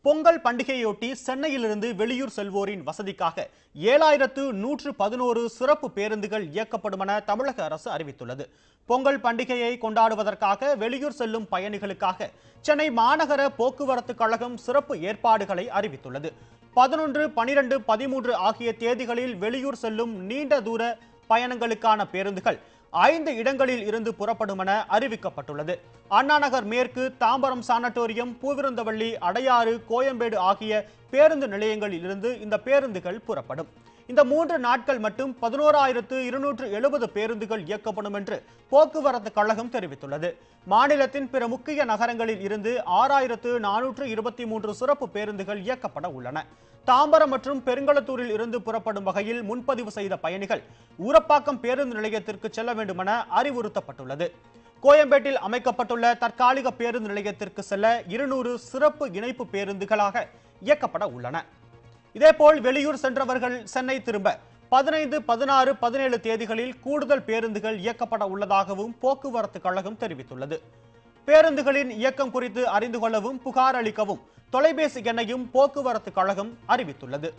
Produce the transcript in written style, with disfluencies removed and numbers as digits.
பொங்கல் பண்டிகையொட்டி சென்னையிலிருந்து வெளியூர் செல்வோரின் வசதிக்காக 7111 சிறப்பு பேருந்துகள் இயக்கப்படும் என தமிழக அரசு அறிவித்துள்ளது. பொங்கல் பண்டிகையை கொண்டாடுவதற்காக வெளியூர் செல்லும் பயணிகளுக்காக சென்னை மாநகர போக்குவரத்து கழகம் சிறப்பு ஏற்பாடுகளை அறிவித்துள்ளது. 11, 12, 13 ஆகிய தேதிகளில் வெளியூர் செல்லும் நீண்ட தூர பயணங்களுக்கான பேருந்துகள் 5 இடங்களில் இருந்து புறப்படும் என அறிவிக்கப்பட்டுள்ளது. அண்ணா நகர் மேற்கு, தாம்பரம் சானட்டோரியம், பூவிருந்தவள்ளி, அடையாறு, கோயம்பேடு ஆகிய பேருந்து நிலையங்களில் இருந்து இந்த பேருந்துகள் புறப்படும். இந்த 3 நாட்கள் மட்டும் 11,270 பேருந்துகள் இயக்கப்படும் என்று போக்குவரத்து கழகம் தெரிவித்துள்ளது. மாநிலத்தின் பிற முக்கிய நகரங்களில் இருந்து 6,423 சிறப்பு பேருந்துகள் இயக்கப்பட உள்ளன. தாம்பரம் மற்றும் பெருங்களத்தூரில் இருந்து புறப்படும் வகையில் முன்பதிவு செய்த பயணிகள் ஊரப்பாக்கம் பேருந்து நிலையத்திற்கு செல்ல வேண்டும் என அறிவுறுத்தப்பட்டுள்ளது. கோயம்பேட்டில் அமைக்கப்பட்டுள்ள தற்காலிக பேருந்து நிலையத்திற்கு செல்ல 200 சிறப்பு இணைப்பு பேருந்துகளாக இயக்கப்பட உள்ளன. இதேபோல் வெளியூர் சென்றவர்கள் சென்னை திரும்ப 15, 16, 17 தேதிகளில் கூடுதல் பேருந்துகள் இயக்கப்பட உள்ளதாகவும் போக்குவரத்து கழகம் தெரிவித்துள்ளது. பேருந்துகளின் இயக்கம் குறித்து அறிந்து கொள்ளவும் புகார் அளிக்கவும் தொலைபேசி எண்ணையும் போக்குவரத்து கழகம் அறிவித்துள்ளது.